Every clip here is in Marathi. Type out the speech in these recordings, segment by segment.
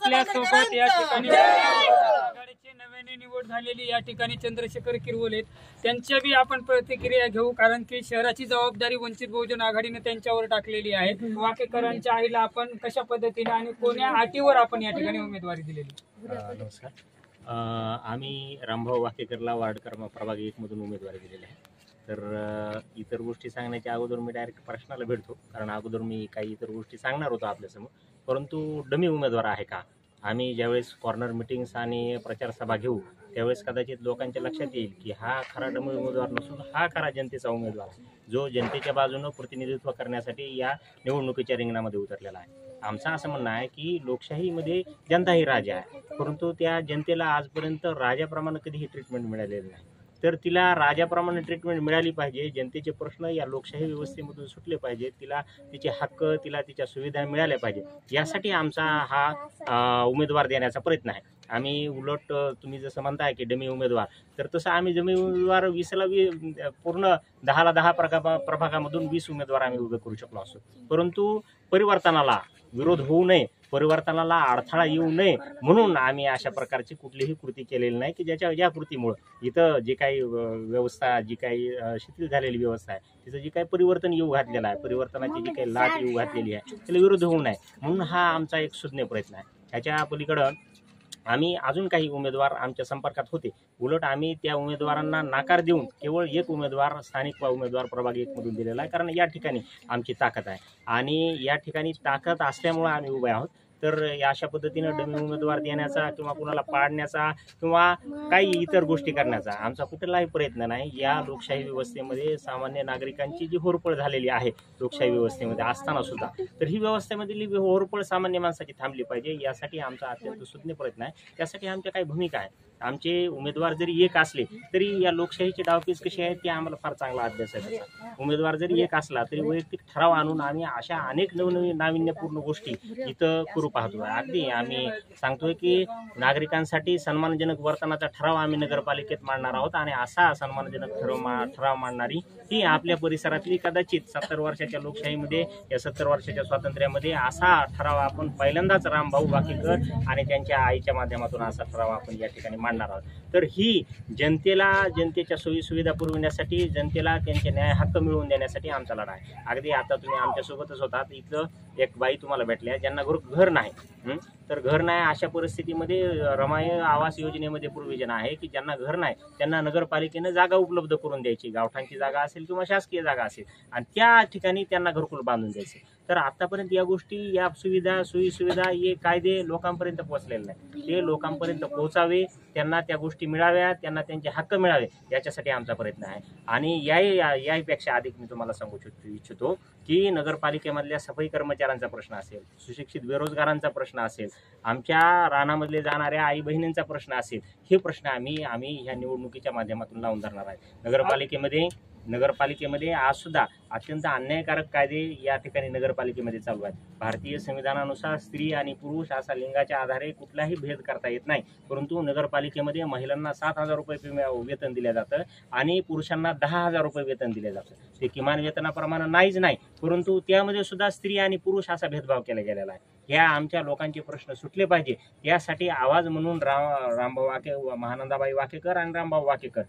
आपल्या सोबत या ठिकाणी आघाडीची नव्याने निवड झालेली या ठिकाणी चंद्रशेखर किरवले आहेत. त्यांच्या बी आपण प्रतिक्रिया घेऊ, कारण की शहराची जबाबदारी वंचित बहुजन आघाडीने त्यांच्यावर टाकलेली आहे. वाकेकरांच्या आईला आपण कशा पद्धतीने आणि कोण्या अटीवर आपण या ठिकाणी उमेदवारी दिलेली? नमस्कार. आम्ही रामभाऊ वाकेकरला वार्ड प्रभाग 1 मधून उमेदवारी दिलेली आहे. तर इतर गोष्टी सांगण्याच्या अगोदर मी डायरेक्ट प्रश्नाला भेटतो, कारण अगोदर मी काही इतर गोष्टी सांगणार होतो आपल्यासमोर, परंतु डमी उमेदवार आहे का? आम्ही ज्यावेळेस कॉर्नर मिटिंग्स आणि प्रचारसभा घेऊ त्यावेळेस कदाचित लोकांच्या लक्षात येईल की हा खरा डमी उमेदवार नसून हा खरा जनतेचा उमेदवार आहे, जो जनतेच्या बाजूनं प्रतिनिधित्व करण्यासाठी या निवडणुकीच्या रिंगणामध्ये उतरलेला आहे. आमचं असं म्हणणं आहे की लोकशाहीमध्ये जनता ही राजा आहे, परंतु त्या जनतेला आजपर्यंत राजाप्रमाणे कधीही ट्रीटमेंट मिळालेलं नाही. तर तिला राजाप्रमाणे ट्रीटमेंट मिळाली पाहिजे. जनतेचे प्रश्न या लोकशाही व्यवस्थेमधून सुटले पाहिजे. तिला तिचे हक्क, तिला तिच्या सुविधा मिळाल्या पाहिजे. यासाठी आमचा हा उमेदवार देण्याचा प्रयत्न आहे. आम्ही उलट तुम्ही जसं म्हणताय की डमी उमेदवार, तर तसं आम्ही डमी उमेदवार 20ला पूर्ण 10ला 10 प्रभागामधून 20 उमेदवार आम्ही उभे करू शकलो असतो. परंतु परिवर्तनाला विरोध होऊ नये, परिवर्तनाला अडथळा येऊ नये म्हणून आम्ही अशा प्रकारची कुठलीही कृती केलेली नाही की ज्या कृतीमुळं इथं जे काही व्यवस्था, जी काही शिथिल झालेली व्यवस्था आहे, तिचं जे काही परिवर्तन येऊ घातलेलं आहे, परिवर्तनाची जी काही लाट येऊ घातलेली आहे, त्याला विरोध होऊ नये म्हणून हा आमचा एक सुज्ञ प्रयत्न आहे. ह्याच्या पलीकडं आम्ही अजून काही उमेदवार आमच्या संपर्कात होते. उलट आम्ही त्या उमेदवारांना नाकार देऊन केवळ एक उमेदवार, स्थानिक उमेदवार प्रभाग 1 मधून दिलेला आहे, कारण या ठिकाणी आमची ताकद आहे आणि या ठिकाणी ताकद असल्यामुळं आम्ही उभे आहोत. तर अशा पद्धतीनं डमी उमेदवार देण्याचा किंवा कुणाला पाडण्याचा किंवा काही इतर गोष्टी करण्याचा आमचा कुठलाही प्रयत्न नाही. या लोकशाही व्यवस्थेमध्ये सामान्य नागरिकांची जी होरपळ झालेली आहे लोकशाही व्यवस्थेमध्ये असताना सुद्धा, तर ही व्यवस्थेमधली होरपळ सामान्य माणसाची थांबली पाहिजे, यासाठी आमचा अत्यंत सुज्ञ प्रयत्न आहे. त्यासाठी आमच्या काही भूमिका आहे. आमचे उमेदवार जरी एक असले तरी या लोकशाहीचे डावपेच कशी आहेत ते आम्हाला फार चांगला अभ्यास आहे त्याचा. उमेदवार जरी एक असला तरी वैयक्तिक ठराव आणून आम्ही अशा अनेक नवनवीन नाविन्यपूर्ण गोष्टी इथं करू पाहतो. अगदी आम्ही सांगतोय की नागरिकांसाठी सन्मानजनक वर्तनाचा ठराव आम्ही नगरपालिकेत मांडणार आहोत आणि असा सन्मानजनक ठराव मांडणारी ही आपल्या परिसरातली कदाचित 70 वर्षाच्या लोकशाहीमध्ये, या 70 वर्षाच्या स्वातंत्र्यामध्ये असा ठराव आपण पहिल्यांदाच रामभाऊ वाकेकर आणि त्यांच्या आईच्या माध्यमातून असा ठराव आपण या ठिकाणी मांडणार आहोत. तर ही जनतेला, जनतेच्या सोयी सुविधा पुरविण्यासाठी, जनतेला त्यांचे न्याय हक्क मिळवून देण्यासाठी आमचा लढा आहे. अगदी आता तुम्ही आमच्यासोबतच होतात, इथं एक बाई तुम्हाला भेटल्या ज्यांना घर नाही. तर घर नाही अशा परिस्थितीमध्ये रमाई आवास योजनेमध्ये प्रोव्हिजन आहे की ज्यांना घर नाही त्यांना नगरपालिकेनं जागा उपलब्ध करून द्यायची, गावठाणची जागा असेल किंवा शासकीय जागा असेल, आणि त्या ठिकाणी त्यांना घरकुल बांधून द्यायचे. तर आतापर्यंत या गोष्टी, या सुविधा, सोयी सुविधा, हे कायदे लोकांपर्यंत पोहोचलेले नाही. ते लोकांपर्यंत पोहोचावे, त्यांना त्या गोष्टी मिळाव्या, त्यांना त्यांचे हक्क मिळावे, याच्यासाठी आमचा प्रयत्न आहे. आणि याहीपेक्षा अधिक मी तुम्हाला सांगू इच्छितो की नगरपालिकेमधल्या सफाई कर्मचाऱ्यांचा प्रश्न असेल, सुशिक्षित बेरोजगारांचा प्रश्न असेल, आमच्या रानामधले जाणाऱ्या आई बहिणींचा प्रश्न असेल, हे प्रश्न आम्ही ह्या निवडणुकीच्या माध्यमातून लावून धरणार आहे. नगरपालिकेमध्ये आज सुद्धा अत्यंत अन्यायकारक कायदे या ठिकाणी नगरपालिकेमध्ये चालू आहेत. भारतीय संविधानानुसार स्त्री आणि पुरुष असा लिंगाच्या आधारे कुठलाही भेद करता येत नाही, परंतु नगरपालिकेमध्ये महिलांना 7,000 रुपये वेतन दिलं जातं आणि पुरुषांना 10,000 रुपये वेतन दिले जातं. ते किमान वेतनाप्रमाणे नाहीच नाही, परंतु त्यामध्ये सुद्धा स्त्री आणि पुरुष असा भेदभाव केला गेलेला आहे. या आमच्या लोकांचे प्रश्न सुटले पाहिजे, यासाठी आवाज म्हणून रामभाऊ महानंदाबाई वाकेकर आणि रामभाऊ वाकेकर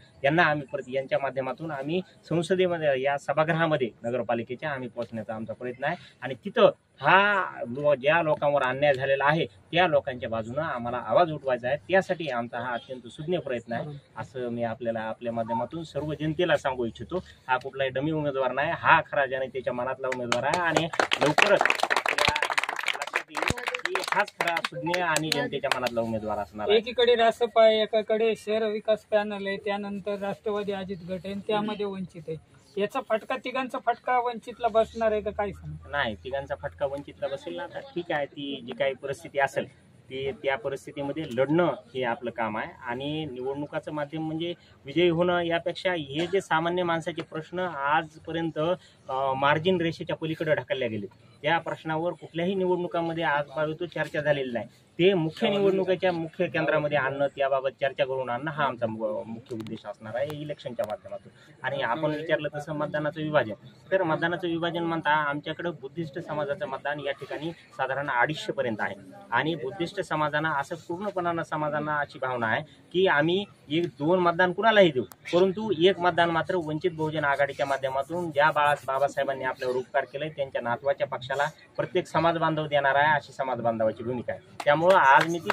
यांच्या माध्यमातून आम्ही संसदेमध्ये, या सभागृहामध्ये नगरपालिकेच्या आम्ही पोहोचण्याचा आमचा प्रयत्न आहे. आणि तिथं ज्या लोकांवर अन्याय झालेला आहे त्या लोकांच्या बाजूनं आम्हाला आवाज उठवायचा आहे. त्यासाठी आमचा हा अत्यंत सुज्ञ प्रयत्न आहे, असं मी आपल्या माध्यमातून सर्व जनतेला सांगू इच्छितो. हा कुठलाही डमी उमेदवार नाही, हा खरा जनतेच्या मनातला उमेदवार आहे आणि लवकरच हाच खरा सुज्ञ आणि जनतेच्या मनातला उमेदवार असणार आहे. एकीकडे रासप आहे, एकाकडे शहर विकास पॅनल आहे, त्यानंतर राष्ट्रवादी अजित गट आहे, त्यामध्ये वंचित आहे. याचा फटका, तिघांचा फटका वंचितला बसणार आहे का काय सांग? नाही, तिघांचा फटका वंचितला बसेल ना. ठीक आहे, ती जी काही परिस्थिती असेल त्या परिस्थितीमध्ये लढणं हे आपलं काम आहे. आणि निवडणुकाचं माध्यम म्हणजे विजयी होणं, यापेक्षा हे जे सामान्य माणसाचे प्रश्न आजपर्यंत मार्जिन रेषेच्या पलीकडे ढकलल्या गेले, त्या प्रश्नावर कुठल्याही निवडणुकांमध्ये आजपर्यंत चर्चा झालेली नाही. ते मुख्य निवडणुकीच्या मुख्य केंद्रामध्ये आणणं, त्याबाबत चर्चा करून आणणं हा आमचा मुख्य उद्देश असणार आहे इलेक्शनच्या माध्यमातून. आणि आपण विचारलं तसं मतदानाचं विभाजन, तर मतदानाचं विभाजन म्हणता आमच्याकडे बुद्धिस्ट समाजाचं मतदान या ठिकाणी साधारण 250 पर्यंत आहे. आणि बुद्धिस्ट समाजांना असं पूर्णपणानं समाजांना अशी भावना आहे की आम्ही 1-2 मतदान कुणालाही देऊ, परंतु एक मतदान मात्र वंचित बहुजन आघाडीच्या माध्यमातून ज्या बाबासाहेबांनी आपल्यावर उपकार केले त्यांच्या नातवाच्या पक्षाला प्रत्येक समाज बांधव देणार आहे, अशी समाज बांधवाची भूमिका आहे. त्यामुळं आज मी ती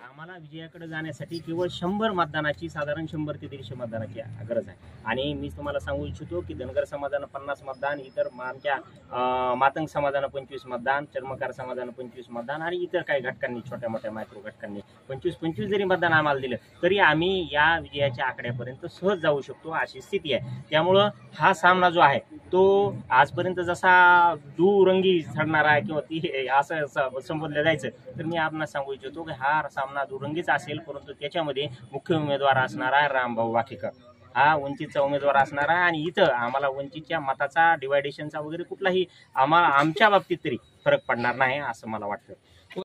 आम्हाला विजयाकडे जाण्यासाठी केवळ 100 मतदानाची, साधारण 100 ते 150 मतदानाची गरज आहे. आणि मी तुम्हाला सांगू इच्छितो की धनगर समाजानं 50 मतदान, इतर आमच्या मातंग समाजानं 25 मतदान, चर्मकार समाजानं 25 मतदान आणि इतर काही घटकांनी, छोट्या मोठ्या मायक्रो घटकांनी 25-25 जरी मतदान आम्हाला दिलं तरी आम्ही या विजयाच्या आकड्यापर्यंत सहज जाऊ शकतो, अशी स्थिती आहे. त्यामुळं हा सामना जो आहे तो आजपर्यंत जसा दुरंगी ठरणार आहे किंवा ती असं संबोधलं जायचं, तर मी आपणास सांगू इच्छितो की हा सामना दुरंगीच असेल, परंतु त्याच्यामध्ये मुख्य उमेदवार असणार आहे रामभाऊ वाकेकर. हा वंचितचा उमेदवार असणार आहे. आणि इथं आम्हाला वंचितच्या मताचा, डिवायडेशनचा वगैरे कुठलाही आमच्या बाबतीत तरी फरक पडणार नाही असं मला वाटतं.